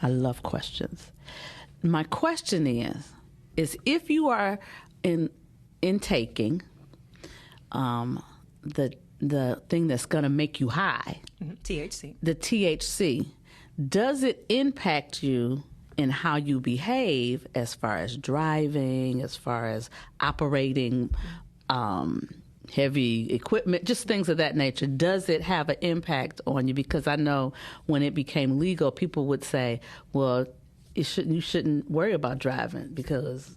I love questions. My question is if you are intaking the thing that's going to make you high, THC. The THC, does it impact you in how you behave as far as driving, as far as operating heavy equipment, just things of that nature? Does it have an impact on you? Because I know when it became legal, people would say, well, you shouldn't worry about driving because,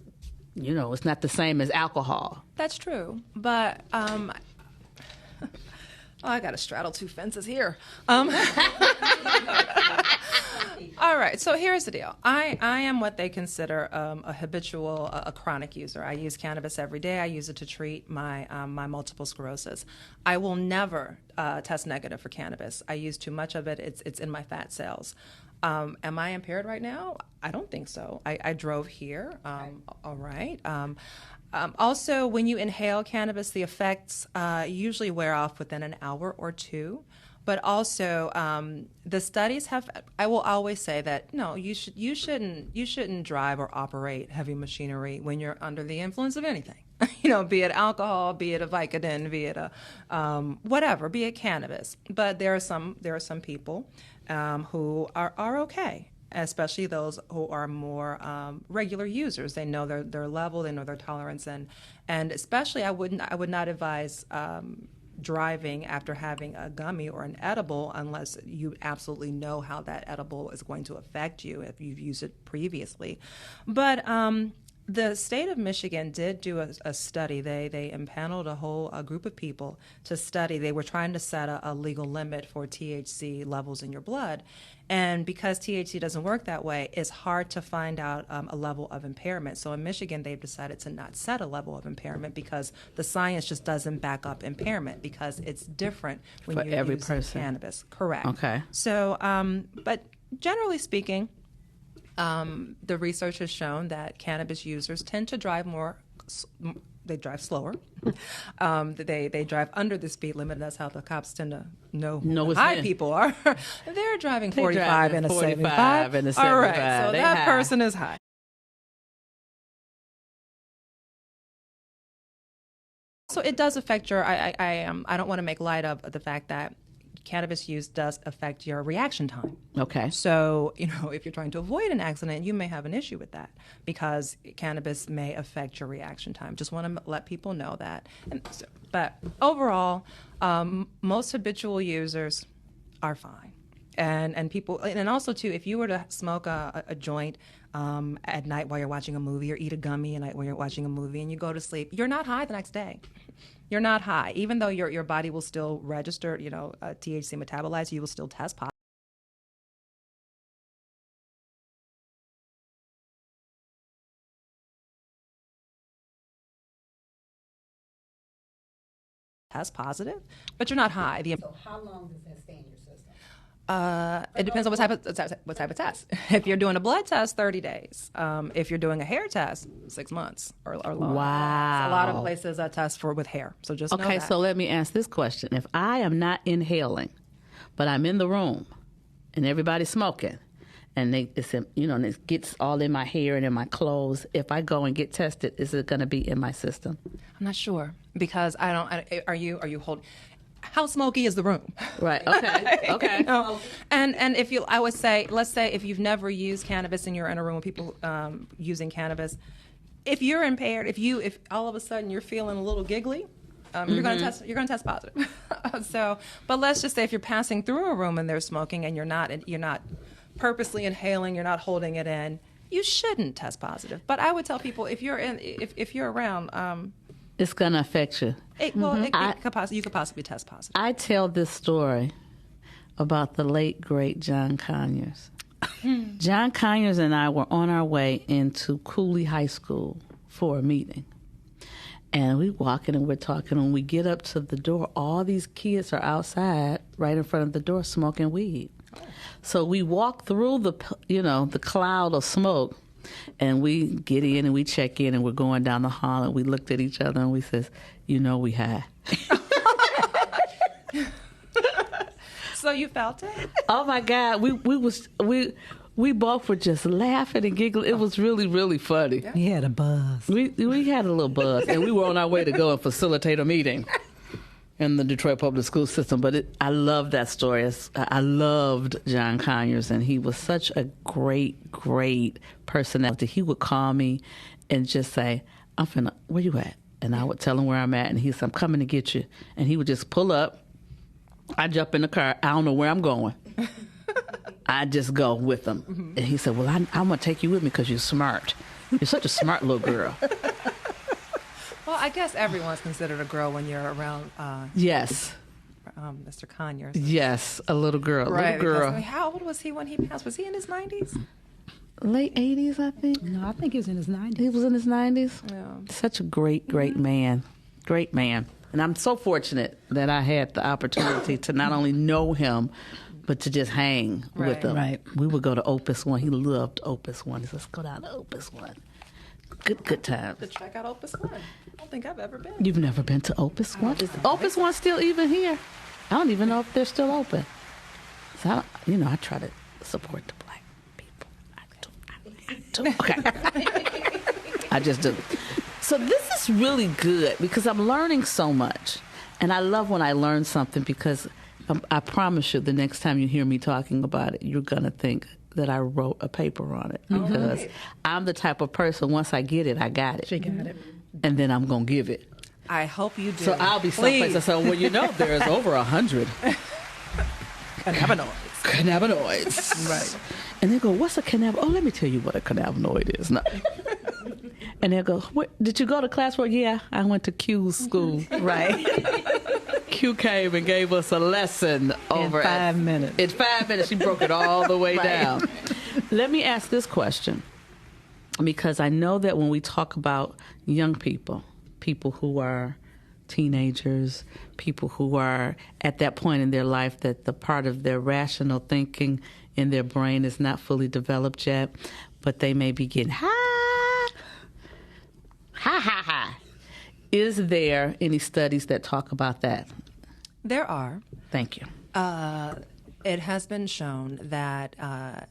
it's not the same as alcohol. That's true. But I got to straddle two fences here. All right, so here's the deal. I am what they consider a habitual, a chronic user. I use cannabis every day. I use it to treat my multiple sclerosis. I will never test negative for cannabis. I use too much of it. It's in my fat cells. Am I impaired right now? I don't think so. I drove here. All right. Also, when you inhale cannabis, the effects usually wear off within an hour or two. But also, the studies have. I will always say that no, you shouldn't drive or operate heavy machinery when you're under the influence of anything. Be it alcohol, be it a Vicodin, be it a whatever, be it cannabis. But there are some people who are okay, especially those who are more regular users. They know their level, they know their tolerance, and especially I would not advise driving after having a gummy or an edible unless you absolutely know how that edible is going to affect you if you've used it previously. But the state of Michigan did do a study. They impaneled a whole group of people to study. They were trying to set a legal limit for THC levels in your blood. And because THC doesn't work that way, it's hard to find out a level of impairment. So in Michigan, they've decided to not set a level of impairment because the science just doesn't back up impairment because it's different when for you're every using person. Cannabis. Correct. Okay. So, but generally speaking, the research has shown that cannabis users tend to drive they drive slower. They drive under the speed limit. That's how the cops tend to know who high people are. They're driving 45 and a 75. And a 75. All right, so that person is high. So it does affect your. I don't want to make light of the fact that cannabis use does affect your reaction time. Okay. So, if you're trying to avoid an accident, you may have an issue with that because cannabis may affect your reaction time. Just want to let people know that. But overall, most habitual users are fine. And people, and also too, if you were to smoke a joint at night while you're watching a movie or eat a gummy at night while you're watching a movie and you go to sleep, you're not high the next day. You're not high. Even though your body will still register, THC metabolites, you will still test positive. Test positive, but you're not high. So how long does that stay in your system? It depends on what type of test. If you're doing a blood test, 30 days. If you're doing a hair test, 6 months or longer. Wow. A lot of places test with hair. So just know okay. that. So let me ask this question: if I am not inhaling, but I'm in the room and everybody's smoking, and and it gets all in my hair and in my clothes, if I go and get tested, is it going to be in my system? I'm not sure because I don't. Are you holding? How smoky is the room? Right. Okay. Okay. And if I would say, let's say if you've never used cannabis and you're in a room with people using cannabis, if you're impaired, if all of a sudden you're feeling a little giggly, you're going to test positive. But let's just say if you're passing through a room and they're smoking and you're not purposely inhaling, you're not holding it in, you shouldn't test positive. But I would tell people if you're around. It's going to affect you. You could possibly test positive. I tell this story about the late, great John Conyers. John Conyers and I were on our way into Cooley High School for a meeting. And we walking and we're talking. When we get up to the door, all these kids are outside right in front of the door smoking weed. So we walk through the cloud of smoke. And we get in and we check in and we're going down the hall and we looked at each other and we says, we high. So you felt it? Oh my God. we both were just laughing and giggling. It was really, really funny. Yeah. He had a buzz. We had a little buzz, and we were on our way to go and facilitate a meeting in the Detroit public school system. But I love that story. I loved John Conyers, and he was such a great, great personality. He would call me and just say, where you at? And I would tell him where I'm at, and he'd say, I'm coming to get you. And he would just pull up. I jump in the car. I don't know where I'm going. I just go with him. Mm-hmm. And he said, well, I'm going to take you with me because you're smart. You're such a smart little girl. Well, I guess everyone's considered a girl when you're around yes. Mr. Conyers. Yes, a little girl. Right. Little girl. Because, I mean, how old was he when he passed? Was he in his 90s? Late 80s, I think. No, I think he was in his 90s. He was in his 90s? Yeah. Such a great, great man. Great man. And I'm so fortunate that I had the opportunity to not only know him, but to just hang with him. Right. We would go to Opus One. He loved Opus One. He said, let's go down to Opus One. Good time. To check out Opus One. I don't think I've ever been. You've never been to Opus One? Is Opus One still even here? I don't even know if they're still open. So I try to support the black people. I do. Okay. I just do. So this is really good because I'm learning so much. And I love when I learn something because I promise you the next time you hear me talking about it, you're going to think that I wrote a paper on it. Because I'm the type of person, once I get it, I got it. She got it. And then I'm going to give it. I hope you do. So I'll be someplace. So, there's over 100 cannabinoids. Right. And they go, what's a cannabinoid? Oh, let me tell you what a cannabinoid is. No. And they'll go, did you go to class? Well, yeah, I went to Q's school. Right. Q came and gave us a lesson over in 5 minutes. In 5 minutes, she broke it all the way down. Let me ask this question, because I know that when we talk about young people who are teenagers, people who are at that point in their life that the part of their rational thinking in their brain is not fully developed yet, but they may be getting high. Is there any studies that talk about that? There are. Thank you. It has been shown that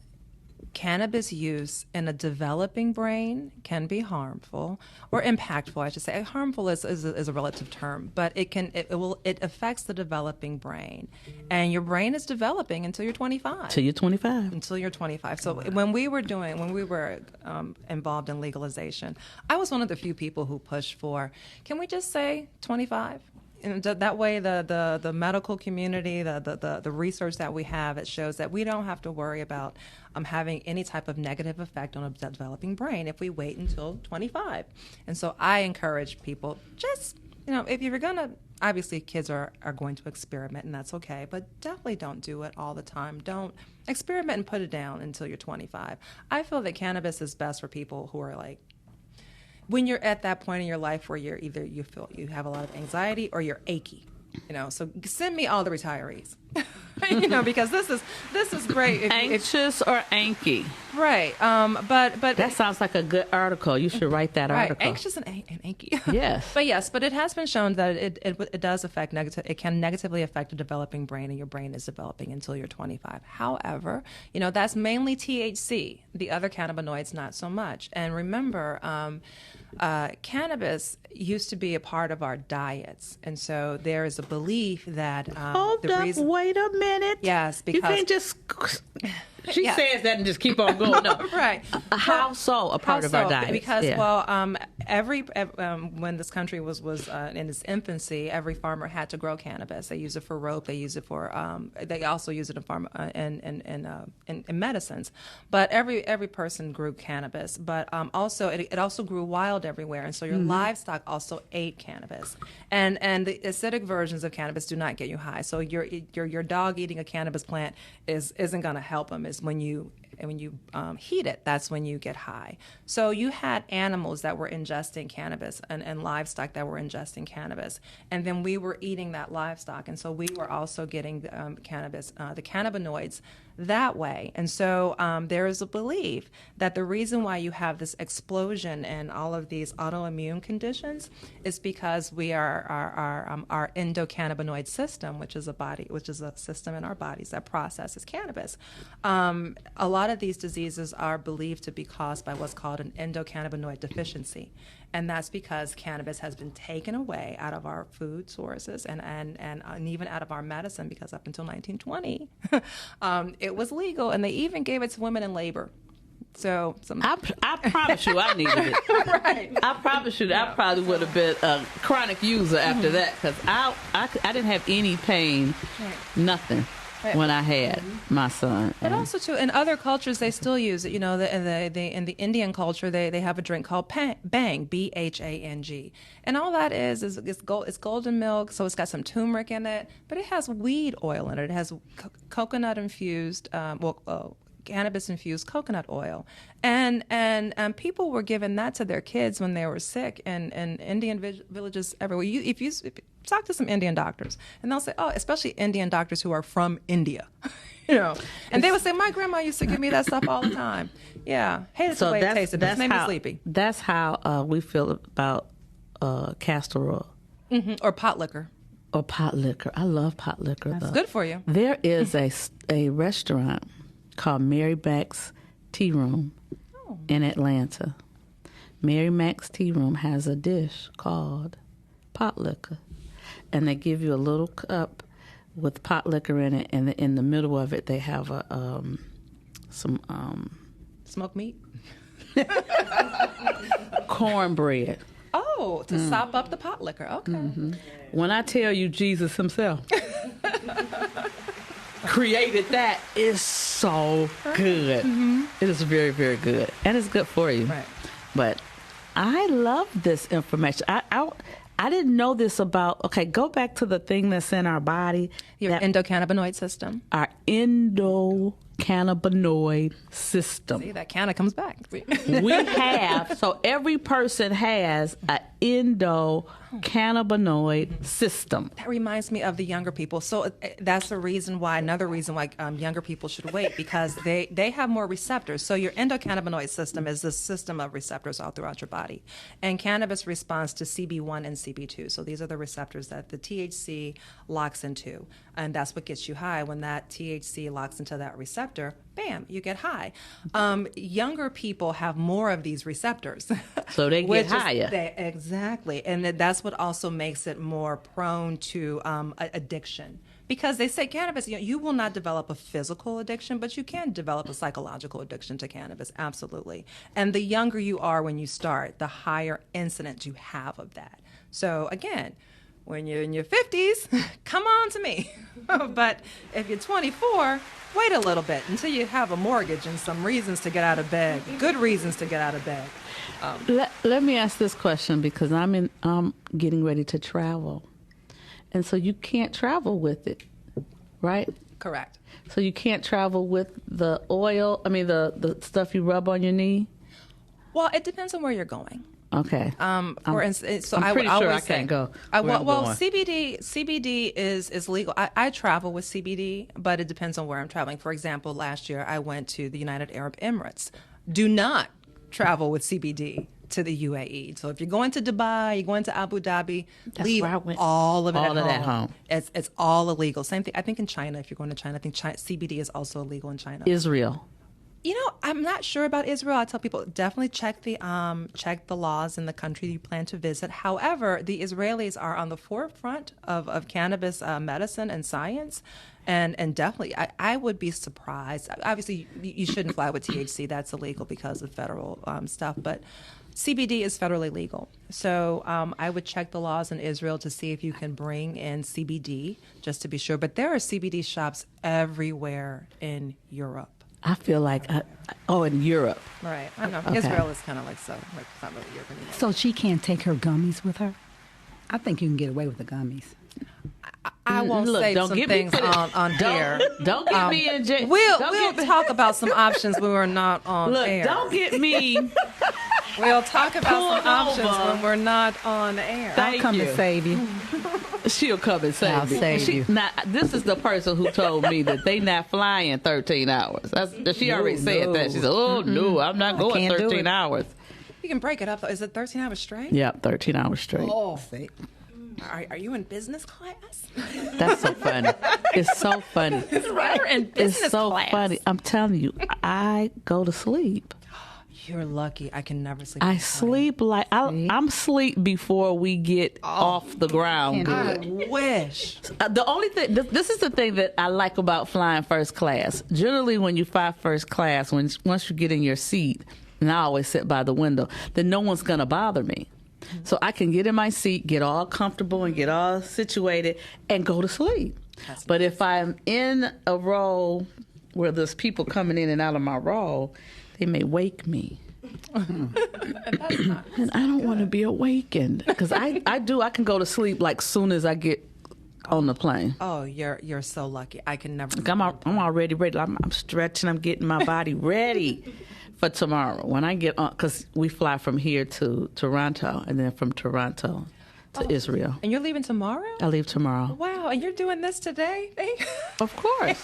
cannabis use in a developing brain can be harmful or impactful, I should say. Harmful is a relative term, but it affects the developing brain, and your brain is developing until you're 25. Until you're 25. Until you're 25. So when we were involved in legalization, I was one of the few people who pushed for, can we just say 25? And that way, the medical community, the research that we have, it shows that we don't have to worry about having any type of negative effect on a developing brain if we wait until 25. And so I encourage people, just, if you're going to, obviously kids are going to experiment, and that's okay, but definitely don't do it all the time. Don't experiment and put it down until you're 25. I feel that cannabis is best for people who are like, when you're at that point in your life where you're either you feel you have a lot of anxiety or you're achy, so send me all the retirees, because this is great. Anxious or anky, right? But that sounds like a good article. You should write that article. Right, anxious and anky. Yes, but it has been shown that it does affect it can negatively affect a developing brain, and your brain is developing until you're 25. However, that's mainly THC. The other cannabinoids, not so much. And remember, cannabis used to be a part of our diets, and so there is a belief that wait a minute. Yes, because you can't just. She says that and just keep on going. No, right. How so a part of our diet? Because when this country was in its infancy, every farmer had to grow cannabis. They use it for rope. They use it for. They also use it in medicines. But every person grew cannabis. But also it also grew wild everywhere, and so your livestock also ate cannabis. And the acidic versions of cannabis do not get you high. So your dog eating a cannabis plant isn't going to help him. Is when you heat it, that's when you get high. So you had animals that were ingesting cannabis and livestock that were ingesting cannabis, and then we were eating that livestock, and so we were also getting cannabis, the cannabinoids that way. And so there is a belief that the reason why you have this explosion in all of these autoimmune conditions is because we are our endocannabinoid system, which is a system in our bodies that processes cannabis. A lot lot of these diseases are believed to be caused by what's called an endocannabinoid deficiency. And that's because cannabis has been taken away out of our food sources and even out of our medicine, because up until 1920, it was legal, and they even gave it to women in labor. So I promise you I needed it. Right. I promise you that I probably would have been a chronic user after that, because I didn't have any pain, nothing. Right. When I had my son. But also, too, in other cultures, they still use it. You know, in the Indian culture, they have a drink called Bhang, B-H-A-N-G. And all that is it's golden milk, so it's got some turmeric in it, but it has weed oil in it. It has coconut-infused, cannabis-infused coconut oil. And people were giving that to their kids when they were sick in Indian villages everywhere. If you talk to some Indian doctors, and they'll say, oh, especially Indian doctors who are from India, you know, and they would say, my grandma used to give me that stuff all the time. Yeah, hated the way it tasted. It made me sleepy. That's how we feel about castor oil. Mm-hmm. Or pot liquor. Or pot liquor. I love pot liquor. That's good for you. There is a restaurant called Mary Mac's Tea Room in Atlanta. Mary Mac's Tea Room has a dish called pot liquor, and they give you a little cup with pot liquor in it, and in the middle of it they have some smoked meat, cornbread. Oh, to sop up the pot liquor. Okay. Mm-hmm. When I tell you Jesus himself created that, is so good. Mm-hmm. It is very, very good, and it's good for you. Right. But I love this information. I didn't know this about. Okay, go back to the thing that's in our body. Your endocannabinoid system. Our endocannabinoid system. See, that kind of comes back. We have, so every person has an endocannabinoid system. That reminds me of the younger people. So that's another reason why younger people should wait, because they have more receptors. So your endocannabinoid system is the system of receptors all throughout your body. And cannabis responds to CB1 and CB2. So these are the receptors that the THC locks into. And that's what gets you high. When that THC locks into that receptor, bam, you get high. Younger people have more of these receptors. So they get higher. Exactly. And that's what also makes it more prone to addiction. Because they say cannabis, you will not develop a physical addiction, but you can develop a psychological addiction to cannabis, absolutely. And the younger you are when you start, the higher incidence you have of that. So again, when you're in your 50s, come on to me. But if you're 24, wait a little bit until you have a mortgage and some reasons to get out of bed, good reasons to get out of bed. Let me ask this question, because I'm getting ready to travel. And so you can't travel with it, right? Correct. So you can't travel with the oil, the stuff you rub on your knee? Well, it depends on where you're going. Okay. For instance, so I'm pretty sure I can't go. CBD is legal. I travel with CBD, but it depends on where I'm traveling. For example, last year I went to the United Arab Emirates. Do not travel with CBD to the UAE. So if you're going to Dubai, you're going to Abu Dhabi, leave all of it at home. It's all illegal. Same thing. I think in China, if you're going to China, I think CBD is also illegal in China. Israel. You know, I'm not sure about Israel. I tell people definitely check the laws in the country you plan to visit. However, the Israelis are on the forefront of cannabis medicine and science, and definitely I would be surprised. Obviously, you shouldn't fly with THC; that's illegal because of federal stuff. But CBD is federally legal, so I would check the laws in Israel to see if you can bring in CBD just to be sure. But there are CBD shops everywhere in Europe. I feel like, in Europe. Right. I know. Okay. Israel is kind of it's not really Europe anymore. So she can't take her gummies with her? I think you can get away with the gummies. I won't say some things on here. Don't get me in jail. We'll talk about some options when we're not on air. Don't get me. We'll talk about some options when we're not on air. I'll come and save you. She'll come and save me. I'll save you. Now, this is the person who told me that they not flying 13 hours. She already said that. She said, no, I'm not going 13 hours. You can break it up, though. Is it 13 hours straight? Yeah, 13 hours straight. Oh, Are you in business class? That's so funny. It's so funny. Right, in business It's so class. funny. I'm telling you, I go to sleep. You're lucky. I can never sleep. I sleep like I'm sleep before we get off the ground. I Good. wish. The only thing, this is the thing that I like about flying first class. Generally, when you fly first class, once you get in your seat, and I always sit by the window, then no one's gonna bother me. So I can get in my seat, get all comfortable, and get all situated, and go to sleep. But if I'm in a row where there's people coming in and out of my row, they may wake me. And I don't want to be awakened because I can go to sleep like soon as I get on the plane. Oh, you're so lucky. I can never. I'm already ready. I'm stretching. I'm getting my body ready for tomorrow when I get on, because we fly from here to Toronto and then from Toronto to Israel. And you're leaving tomorrow? I leave tomorrow. Wow, and you're doing this today? Of course.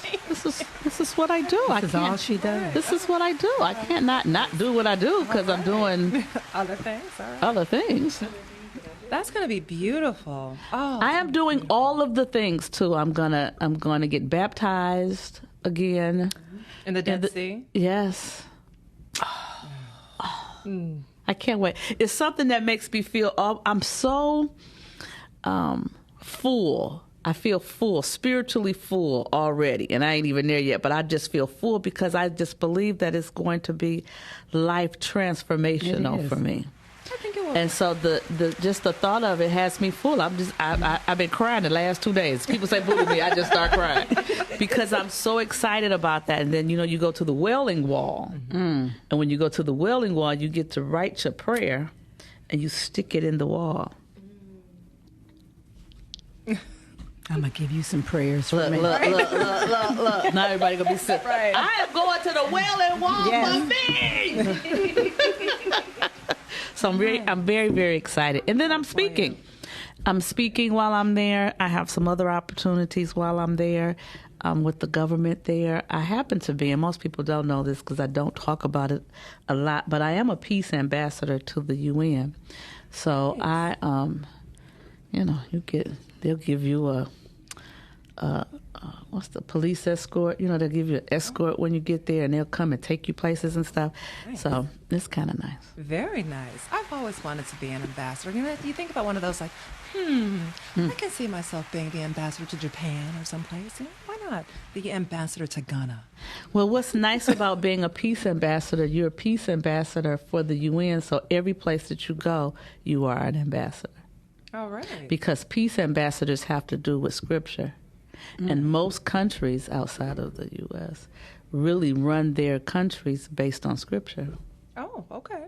This is what I do. This is all she does. This is what I do. I can't not do what I do because I'm doing Other things, all right. other things. That's going to be beautiful. Oh, I am doing all of the things too. I'm gonna get baptized again. in the Dead Sea? Yes. I can't wait. It's something that makes me feel. I'm so full. I feel full, spiritually full already, and I ain't even there yet. But I just feel full because I just believe that it's going to be life transformational for me. I think it will. And so the just the thought of it has me full. I've been crying the last 2 days. People say boo to me, I just start crying because I'm so excited about that. And then you go to the Wailing Wall, and when you go to the Wailing Wall, you get to write your prayer, and you stick it in the wall. I'm going to give you some prayers for me. Look. Now everybody gonna be sick. Right. I am going to the Wailing Wall for me. So I'm very, very excited. And then I'm speaking. I'm speaking while I'm there. I have some other opportunities while I'm there with the government there. I happen to be, and most people don't know this because I don't talk about it a lot, but I am a peace ambassador to the UN. So I, they'll give you a what's the police escort? They'll give you an escort when you get there, and they'll come and take you places and stuff. Nice. So it's kind of nice. Very nice. I've always wanted to be an ambassador. You think about one of those like, I can see myself being the ambassador to Japan or someplace. Why not the ambassador to Ghana? Well, what's nice about being a peace ambassador, you're a peace ambassador for the UN, so every place that you go, you are an ambassador. All right. Because peace ambassadors have to do with Scripture. And most countries outside of the U.S. really run their countries based on Scripture. Oh, okay.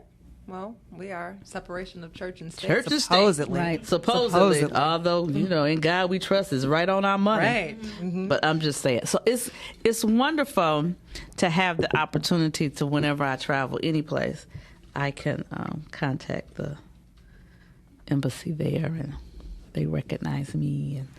Well, we are separation of church and state. Church and state. Supposedly. Right. Supposedly. Although, in God we trust is right on our money. Right. Mm-hmm. But I'm just saying. So it's wonderful to have the opportunity to, whenever I travel any place, I can contact the embassy there and they recognize me. And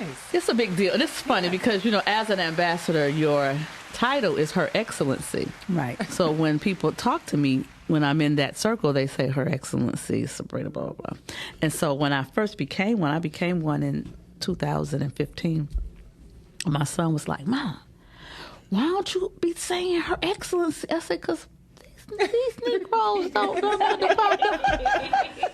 Nice. it's a big deal. And it's funny because, as an ambassador, your title is Her Excellency. Right. So when people talk to me, when I'm in that circle, they say Her Excellency Sabrina, blah, blah, blah. And so when I first became one, I became one in 2015. My son was like, Mom, why don't you be saying Her Excellency? I said, because these Negroes don't know what the fuck.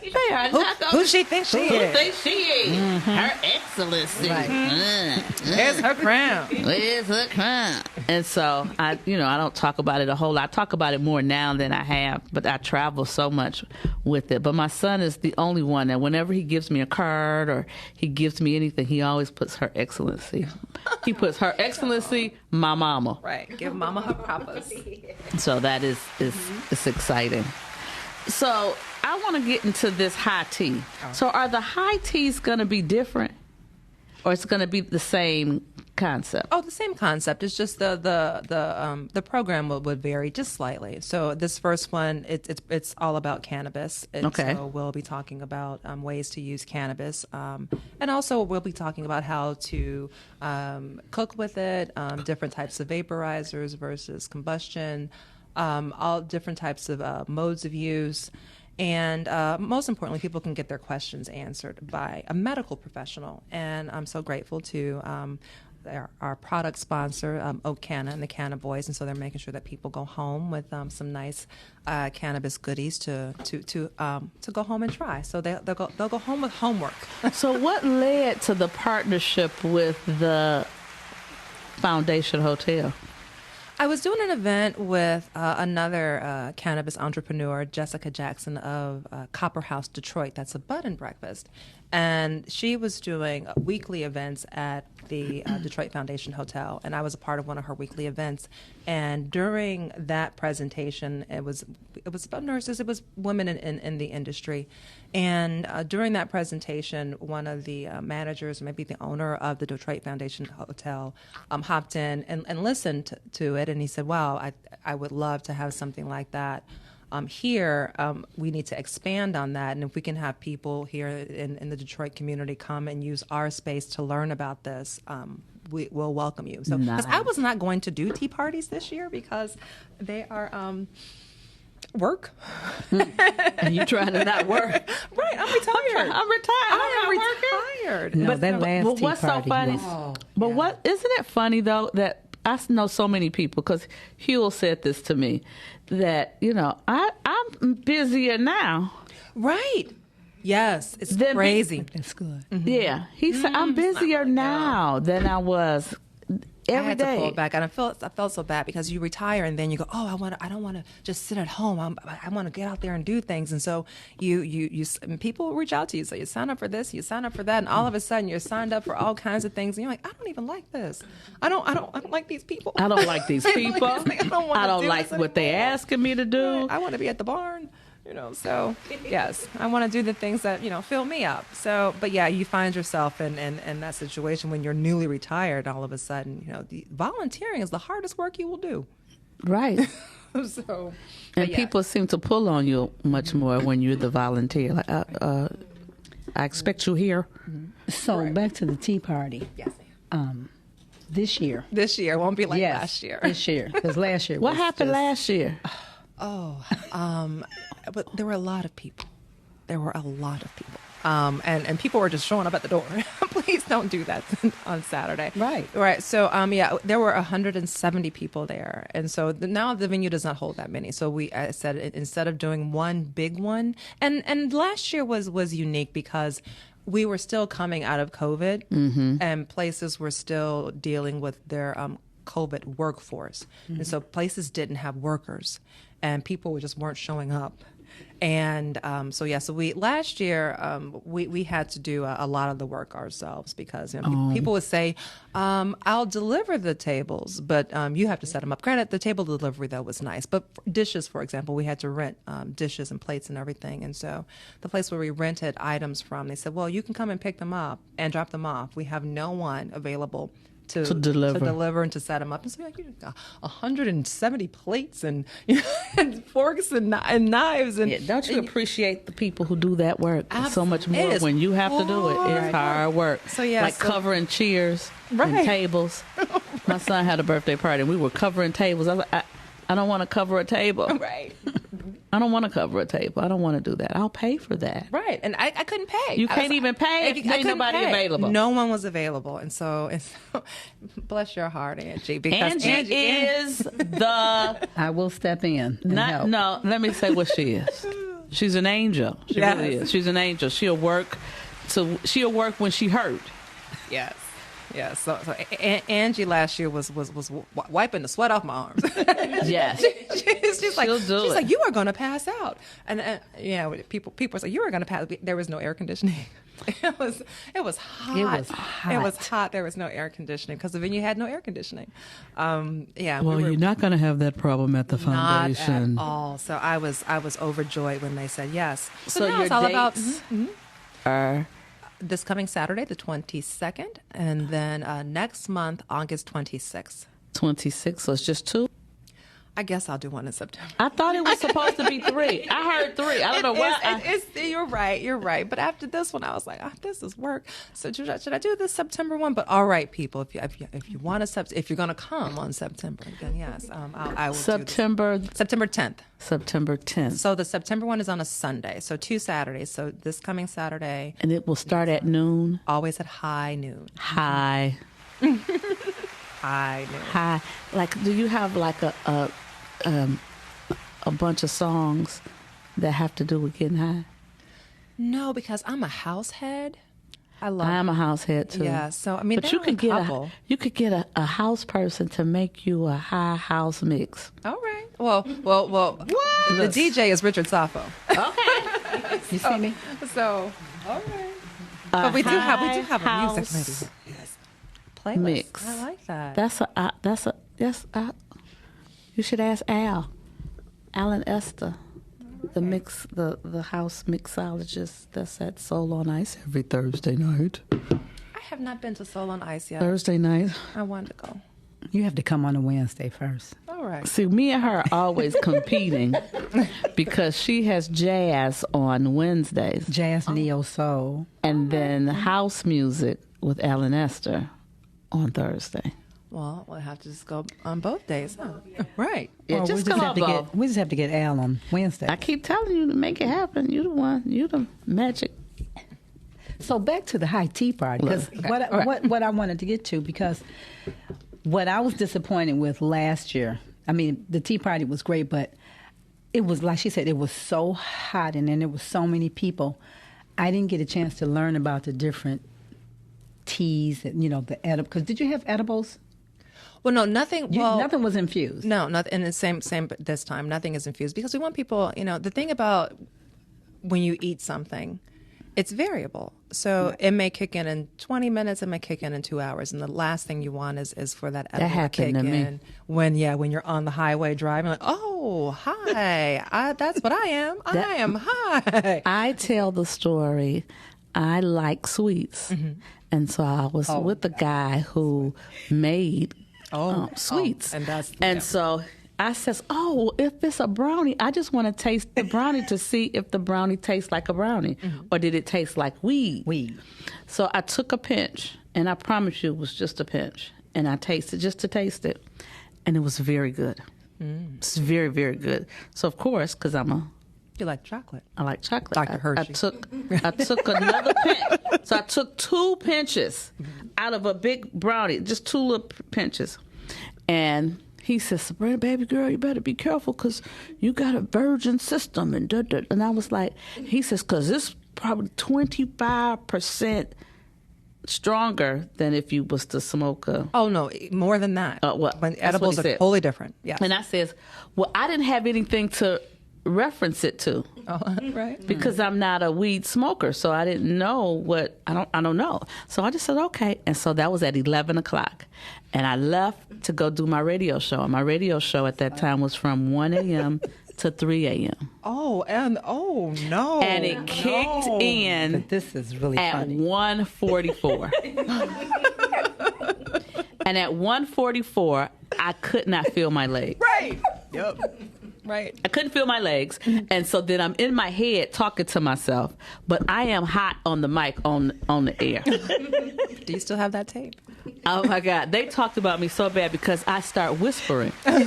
They are not going. Who she thinks she is? Who thinks she is? Her Excellency. Right. Where's her crown? Where's her crown? And so I don't talk about it a whole lot. I talk about it more now than I have, but I travel so much with it. But my son is the only one that whenever he gives me a card or he gives me anything, he always puts Her Excellency. He puts Her Excellency, my mama. Right. Give mama her props. So that is it's exciting. So I want to get into this high tea. Oh. So are the high teas going to be different, or it's going to be the same concept? Oh, the same concept. It's just the program would vary just slightly. So this first one, it's all about cannabis. Okay. So we'll be talking about ways to use cannabis, and also we'll be talking about how to cook with it, different types of vaporizers versus combustion, all different types of modes of use. And most importantly, people can get their questions answered by a medical professional. And I'm so grateful to our product sponsor, Oak Canna and the Canna Boys, and so they're making sure that people go home with some nice cannabis goodies to go home and try. So they'll go home with homework. So what led to the partnership with the Foundation Hotel? I was doing an event with another cannabis entrepreneur, Jessica Jackson of Copper House Detroit. That's a bud and breakfast. And she was doing weekly events at the Detroit Foundation Hotel, and I was a part of one of her weekly events. And during that presentation, it was about nurses, it was women in the industry. And during that presentation, one of the managers, maybe the owner of the Detroit Foundation Hotel, hopped in and listened to it, and he said, wow, I would love to have something like that. Here, we need to expand on that, and if we can have people here in the Detroit community come and use our space to learn about this, we'll welcome you. So, because I was not going to do tea parties this year because they are work. And you trying to not work? Right, I'm retired. I'm retired. I am retired. No, that last tea what's party so funny? was- But what isn't it funny though that I know so many people, because Huel said this to me, that I'm busier now. Right. Yes, it's Then- crazy. That's good. Yeah, he said I'm busier now than I was I every had to pull day. it back, and I felt so bad because you retire and then you go, oh, I don't want to just sit at home. I want to get out there and do things, and so and people reach out to you. So you sign up for this, you sign up for that, and all of a sudden you're signed up for all kinds of things, and you're like, I don't even like this. I don't like these people. I don't like these people. I don't like what they're asking me to do. I want to be at the barn. So yes, I want to do the things that, fill me up. So, but yeah, you find yourself in that situation when you're newly retired, all of a sudden, the volunteering is the hardest work you will do. Right. So, And people seem to pull on you much more when you're the volunteer. Like, I expect you here. So back to the tea party. Yes. This year. This year won't be like Yes, last year. This year. Because last year What was happened just- last year? But there were a lot of people. And people were just showing up at the door. Please don't do that on Saturday. Right. So, there were 170 people there. And so now the venue does not hold that many. So I said, instead of doing one big one, and last year was unique because we were still coming out of COVID, and places were still dealing with their COVID workforce. And so places didn't have workers, and people just weren't showing up. And so we last year we had to do a lot of the work ourselves because people would say, I'll deliver the tables, but you have to set them up. Granted, the table delivery though was nice, but dishes, for example, we had to rent dishes and plates and everything. And so the place where we rented items from, they said, well, you can come and pick them up and drop them off. We have no one available to deliver and to set them up. And so you got 170 plates and, and forks and knives. And Don't you appreciate the people who do that work so much more when you have to do it? It's hard work. So covering chairs and tables. My son had a birthday party and we were covering tables. I was like, I don't want to cover a table. Right. I don't want to cover a table. I don't want to do that. I'll pay for that. Right. And I couldn't pay. You can't even pay if ain't nobody available. No one was available. And so bless your heart, Angie. Because Angie is the... I will step in and help. No, let me say what she is. She's an angel. She really is. She's an angel. She'll work when she hurt. Yes. Yeah, so Angie last year was wiping the sweat off my arms. Yes, she's like, you are going to pass out, and people were like, you are going to pass. There was no air conditioning. It was hot. It was hot. It was hot. There was no air conditioning because the venue had no air conditioning. Well, you're not going to have that problem at the foundation. Not at all. So I was overjoyed when they said yes. So now your it's all dates are this coming Saturday, the 22nd, and then next month, August 26th. 26. So it's just two. I guess I'll do one in September. I thought it was supposed to be 3. I heard 3. I don't know why. You're right. But after this one, I was like, this is work. So should I do this September one? But all right, people, if you want to, if you're going to come on September, then yes, I will. September 10th. September 10th. So the September one is on a Sunday. So 2 Saturdays. So this coming Saturday. And it will start at noon. Always at high noon. High. High noon. High. Like, do you have like a bunch of songs that have to do with getting high? No, because I'm a house head. I'm a house head too. Yeah, so I mean, but you could get a house person to make you a high house mix. All right. Well. The DJ is Richard Sarfoh. Okay. You see me? So, all right. But we do have a music lady. Yes. Playlist. Mix. I like that. That's you should ask Alan Esther, the house mixologist that's at Soul on Ice every Thursday night. I have not been to Soul on Ice yet. Thursday night. I want to go. You have to come on a Wednesday first. All right. See, me and her are always competing because she has jazz on Wednesdays. Jazz, neo, soul. And then house music with Alan Esther on Thursday. Well, we'll have to just go on both days, huh? Right. Yeah, we just have to get Al on Wednesday. I keep telling you to make it happen. You the one. You the magic. So back to the high tea party, because what I wanted to get to, because what I was disappointed with last year, I mean, the tea party was great, but it was, like she said, it was so hot and then there was so many people. I didn't get a chance to learn about the different teas, and, the edible. Because did you have edibles? Well, no, nothing. Nothing was infused. No, nothing. And the same this time. Nothing is infused because we want people. The thing about when you eat something, it's variable. So it may kick in 20 minutes. It may kick in 2 hours. And the last thing you want is for that edible to kick in when you're on the highway driving. Like, oh, hi, that's what I am. I am high. I tell the story. I like sweets, and so I was with a guy who made sweets, so I says, if it's a brownie, I just want to taste the brownie to see if the brownie tastes like a brownie, or did it taste like weed. So I took a pinch, and I promise you it was just a pinch, and I tasted just to taste it, and it was very good. It's very, very good. So of course, because you like chocolate. I like chocolate. Dr. Hershey. I took another pinch. So I took 2 pinches out of a big brownie, just 2 little pinches. And he says, Sabrina, baby girl, you better be careful because you got a virgin system. And and I was like, he says, because it's probably 25% stronger than if you was to smoke a... Oh, no, more than that. When edibles are totally different. Yeah. And I says, well, I didn't have anything to reference it to. Right. Because I'm not a weed smoker, so I didn't know I don't know. So I just said, okay. And so that was at 11 o'clock. And I left to go do my radio show. And my radio show at that time was from 1 a.m. to 3 a.m. Oh, no. And it kicked in but this is really at funny. 1:44. And at 1:44, I could not feel my legs. Right. Yep. Right. I couldn't feel my legs. And so then I'm in my head talking to myself, but I am hot on the mic on the air. Do you still have that tape? Oh my God. They talked about me so bad because I start whispering. I'm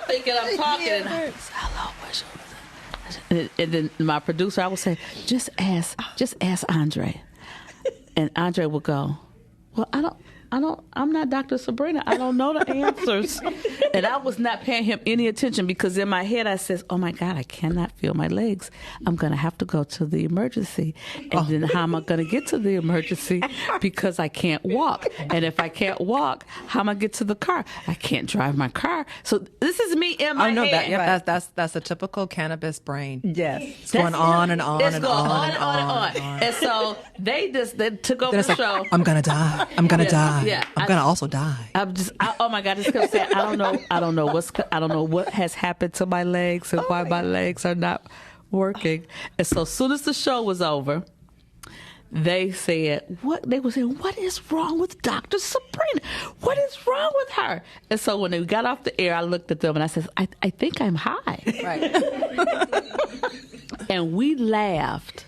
thinking I'm talking and I say, hello, and then my producer, I would say, just ask Andre. And Andre would go, well, I'm not Dr. Sabrina. I don't know the answers. And I was not paying him any attention because in my head I says, oh my God, I cannot feel my legs. I'm going to have to go to the emergency. And then how am I going to get to the emergency? Because I can't walk. And if I can't walk, how am I going to get to the car? I can't drive my car. So this is me in my head. That's a typical cannabis brain. Yes. It's going on and on and on and on. And so they took over the show. I'm going to die. I'm going to die. Yeah, I'm gonna also die. Oh my God! Just gonna say, I don't know what has happened to my legs and why my legs are not working. And so, as soon as the show was over, they said, what? They were saying, what is wrong with Dr. Sabrina? What is wrong with her? And so when they got off the air, I looked at them and I said, I think I'm high. Right. And we laughed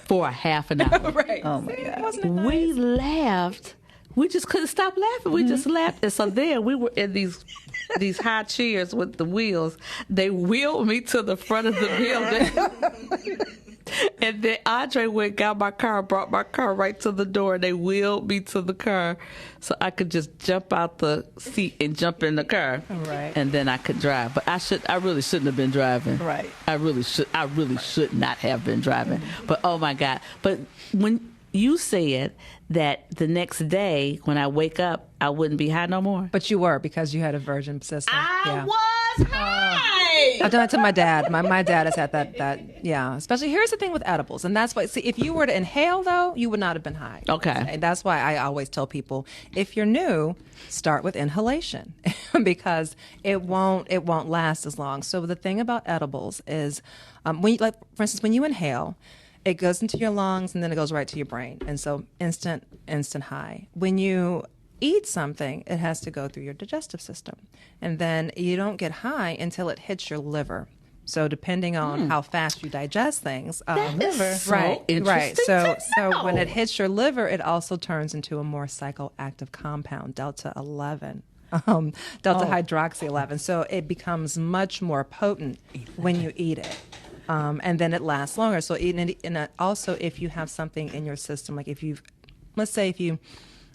for a half an hour. Right. Oh my God. Wasn't it nice? We laughed. We just couldn't stop laughing. We just laughed. And so then we were in these high chairs with the wheels. They wheeled me to the front of the building. And then Andre went, got my car, brought my car right to the door. They wheeled me to the car so I could just jump out the seat and jump in the car. Right. And then I could drive. But I really shouldn't have been driving. Right. I really should not have been driving. But oh my God. But when you said that the next day when I wake up, I wouldn't be high no more. But you were, because you had a virgin system. I was high. I've done it to my dad. My dad has had that. Yeah. Especially, here's the thing with edibles. And that's why, see, if you were to inhale, though, you would not have been high. Okay. And that's why I always tell people, if you're new, start with inhalation because it won't last as long. So the thing about edibles is, when you, like, for instance, when you inhale, it goes into your lungs and then it goes right to your brain. And so instant high. When you eat something, it has to go through your digestive system. And then you don't get high until it hits your liver. So depending on how fast you digest things, Liver. So right. interesting So to know. when it hits your liver, it also turns into a more psychoactive compound, delta 11. Delta hydroxy 11. So it becomes much more potent when you eat it. And then it lasts longer. So also if you have something in your system, like let's say if you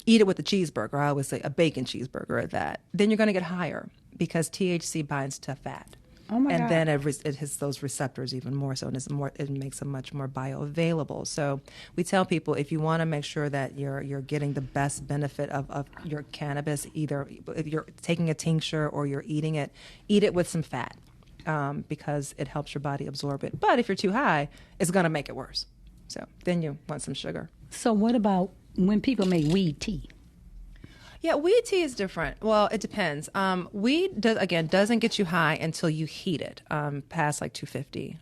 eat it with a cheeseburger, I always say a bacon cheeseburger or that, then you're going to get higher because THC binds to fat. Oh my God. And then it hits those receptors even more so, and it makes them much more bioavailable. So we tell people, if you want to make sure that you're getting the best benefit of your cannabis, either if you're taking a tincture or you're eating it, eat it with some fat. Because it helps your body absorb it. But if you're too high, it's going to make it worse. So then you want some sugar. So what about when people make weed tea? Yeah, weed tea is different. Well, it depends. Weed, doesn't get you high until you heat it past like 250.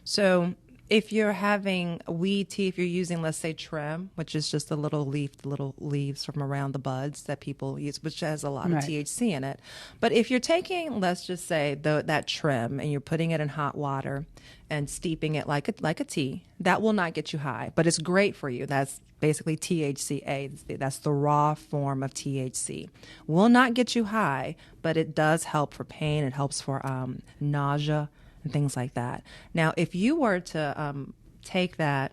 So if you're having weed tea, if you're using, let's say, trim, which is just the little leaves from around the buds that people use, which has a lot of THC in it. But if you're taking, let's just say, that trim and you're putting it in hot water and steeping it like a tea, that will not get you high. But it's great for you. That's basically THCA. That's the raw form of THC. Will not get you high, but it does help for pain. It helps for nausea and things like that. Now, if you were to take that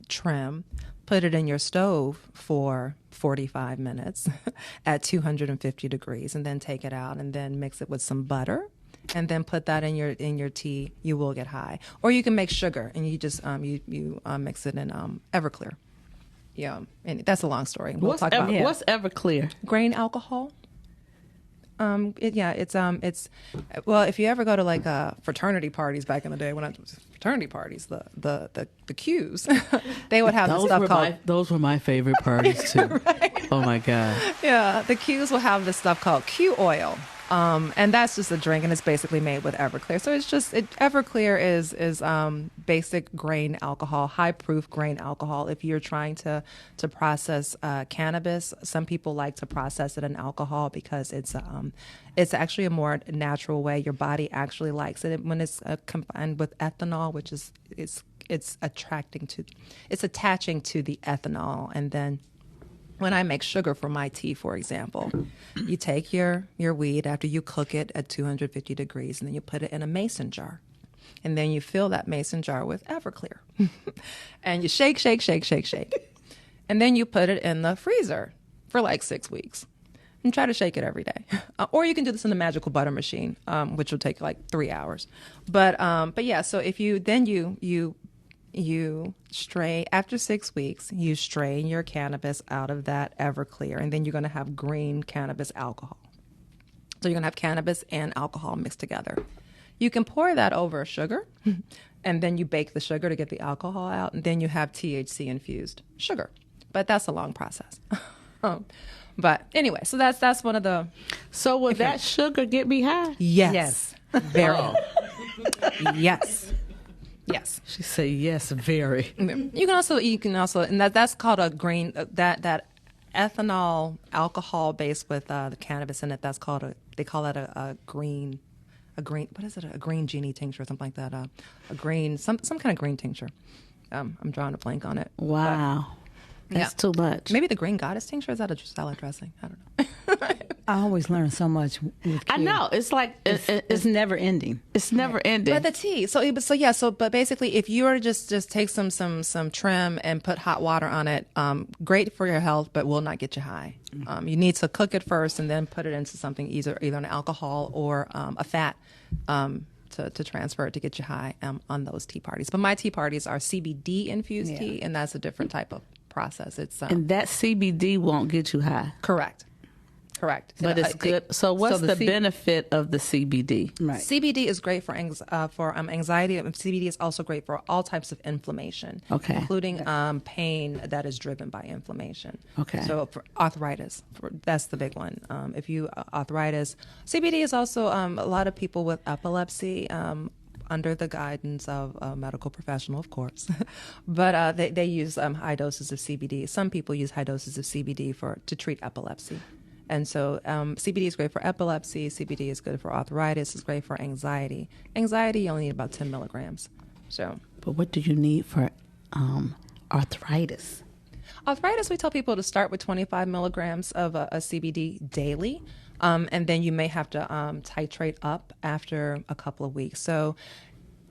trim, put it in your stove for 45 minutes at 250 degrees, and then take it out and then mix it with some butter, and then put that in your tea, you will get high. Or you can make sugar and you just you mix it in Everclear. Yeah, and that's a long story. What's Everclear? Grain alcohol. It's well, if you ever go to like fraternity parties back in the day, when I was fraternity parties, the Qs, they would have this stuff called. Those were my favorite parties too. Right? Oh my God. Yeah, the Qs will have this stuff called Q oil. And that's just a drink, and it's basically made with Everclear. So Everclear is basic grain alcohol, high proof grain alcohol. If you're trying to process cannabis, some people like to process it in alcohol because it's actually a more natural way. Your body actually likes it when it's combined with ethanol, which is it's attaching to the ethanol, and then. When I make sugar for my tea, for example, you take your weed after you cook it at 250 degrees, and then you put it in a mason jar. And then you fill that mason jar with Everclear. And you shake. And then you put it in the freezer for like 6 weeks. And try to shake it every day. Or you can do this in the magical butter machine, which will take like 3 hours. But yeah, so if you strain, after 6 weeks, you strain your cannabis out of that Everclear, and then you're going to have green cannabis alcohol. So you're going to have cannabis and alcohol mixed together. You can pour that over sugar, and then you bake the sugar to get the alcohol out, and then you have THC infused sugar. But that's a long process. But anyway, so that's one of the... So would that sugar get me high? Yes. Very. Yes. Yes. She said yes, very. You can also, and that's called a green, that ethanol alcohol based with the cannabis in it. That's called they call that a green, what is it? A green genie tincture or something like that. A green, some kind of green tincture. I'm drawing a blank on it. Wow. That's too much. Maybe the green goddess tincture, is that a salad dressing? I don't know. I always learn so much with I know. It's like it's never ending. It's never ending. But the tea. But basically, if you were to just take some trim and put hot water on it, great for your health, but will not get you high. You need to cook it first and then put it into something either an alcohol or a fat to transfer it to get you high on those tea parties. But my tea parties are CBD infused tea, and that's a different type of process. It's and that CBD won't get you high. Correct. But it's good. So what's the benefit of the CBD? Right. CBD is great for anxiety. CBD is also great for all types of inflammation, including pain that is driven by inflammation. Okay. So for arthritis, that's the big one. If you arthritis, CBD is also a lot of people with epilepsy. Under the guidance of a medical professional, of course. But they use high doses of CBD. Some people use high doses of CBD to treat epilepsy. And so CBD is great for epilepsy. CBD is good for arthritis. It's great for anxiety. Anxiety, you only need about 10 milligrams. But what do you need for arthritis? Arthritis, we tell people to start with 25 milligrams of a CBD daily. And then you may have to titrate up after a couple of weeks. So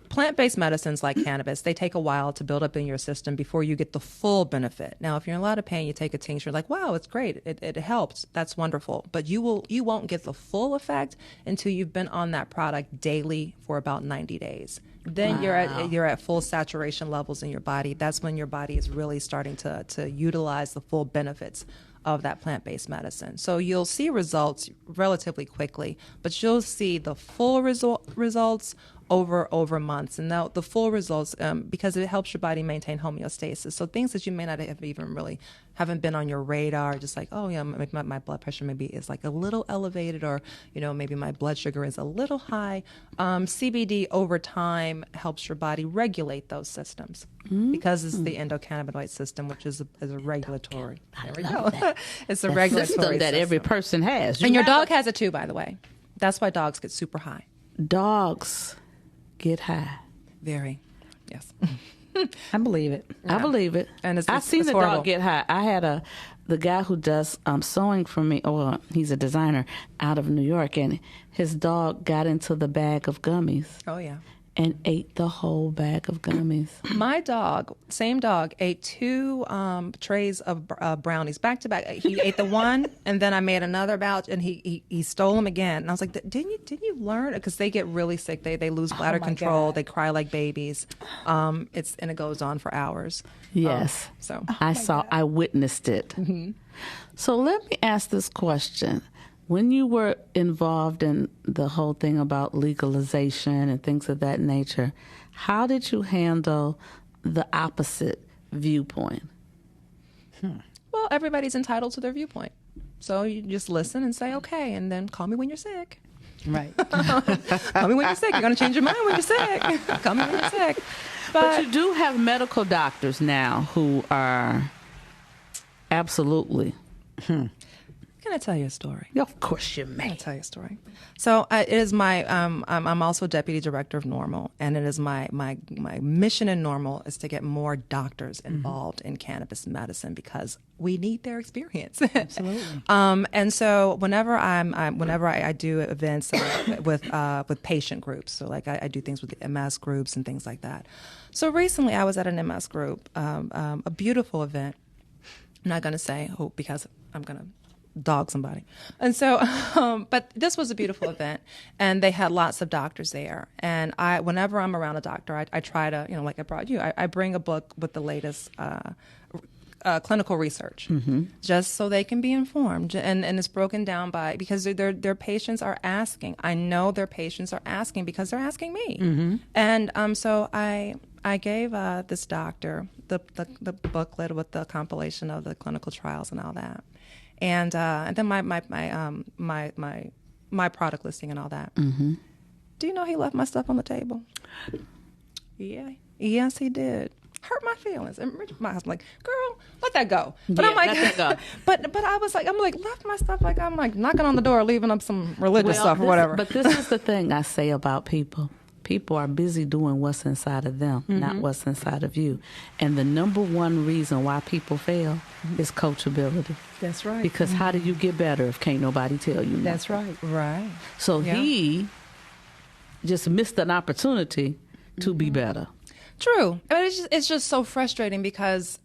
plant-based medicines like cannabis, they take a while to build up in your system before you get the full benefit. Now, if you're in a lot of pain, you take a tincture, like, wow, it's great. It helps. That's wonderful. But you won't get the full effect until you've been on that product daily for about 90 days. Then you're at full saturation levels in your body. That's when your body is really starting to utilize the full benefits of that plant-based medicine. So you'll see results relatively quickly, but you'll see the full results over months. And now the full results, because it helps your body maintain homeostasis. So things that you may not have even really haven't been on your radar, just like, oh yeah, my blood pressure maybe is like a little elevated, or maybe my blood sugar is a little high. CBD over time helps your body regulate those systems because it's the endocannabinoid system, which is a regulatory. There we go. It's a regulatory system that every person has. And your dog has it too, by the way. That's why dogs get super high. Dogs get high. Very. Yes. I believe it. Yeah. I believe it. And I've seen the dog get high. I had the guy who does sewing for me, he's a designer out of New York, and his dog got into the bag of gummies. Oh, yeah. And ate the whole bag of gummies. My dog, same dog, ate 2 trays of brownies back to back. He ate the one, and then I made another batch, and he stole them again. And I was like, didn't you learn? Because they get really sick. They lose bladder control. God. They cry like babies. And it goes on for hours. Yes. I witnessed it. Mm-hmm. So let me ask this question. When you were involved in the whole thing about legalization and things of that nature, how did you handle the opposite viewpoint? Well, everybody's entitled to their viewpoint. So you just listen and say, okay, and then call me when you're sick. Right. Call me when you're sick. You're going to change your mind when you're sick. Call me when you're sick. But you do have medical doctors now who are absolutely... Can I tell you a story? Of course you may. I'll tell you a story. So it is my, I'm also deputy director of NORML, and it is my mission in NORML is to get more doctors involved in cannabis medicine because we need their experience. Absolutely. And so whenever I do events with patient groups, so like I do things with the MS groups and things like that. So recently I was at an MS group, a beautiful event. I'm not going to say who because I'm going to dog somebody. And so, but this was a beautiful event, and they had lots of doctors there. And whenever I'm around a doctor, I try to, like I brought you, I bring a book with the latest clinical research, just so they can be informed. And it's broken down because their patients are asking. I know their patients are asking because they're asking me. And so I gave this doctor the booklet with the compilation of the clinical trials and all that. And then my product listing and all that. Do you know he left my stuff on the table? Yeah, Yes, he did. Hurt my feelings. And my husband like, girl, let that go. But Yeah, I'm like, let that go. but I was like, left my stuff, like I'm like knocking on the door, leaving up some religious stuff or whatever. But this is the thing I say about people. People are busy doing what's inside of them, not what's inside of you. And the number one reason why people fail is coachability. That's right. Because how do you get better if can't nobody tell you? That's right. Right. So he just missed an opportunity to be better. True. I mean, it's just so frustrating because,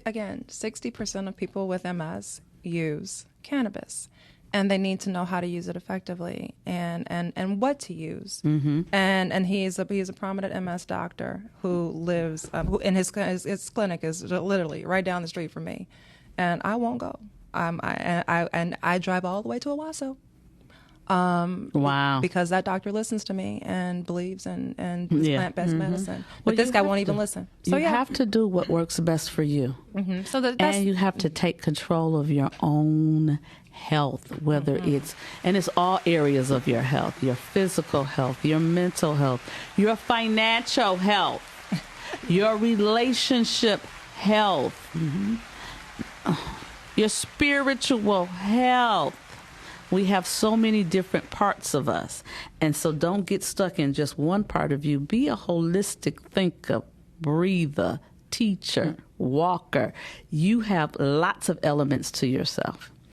again, 60% of people with MS use cannabis, and they need to know how to use it effectively and what to use. And he's a prominent MS doctor who lives and his clinic is literally right down the street from me, and I won't go. I drive all the way to Owasso. Wow. Because that doctor listens to me and believes in plant-based medicine. But this guy won't even listen. So you have to do what works best for you. So and you have to take control of your own health, whether it's all areas of your health, your physical health, your mental health, your financial health, your relationship health, your spiritual health. We have so many different parts of us. And so don't get stuck in just one part of you. Be a holistic thinker, breather, teacher, walker. You have lots of elements to yourself.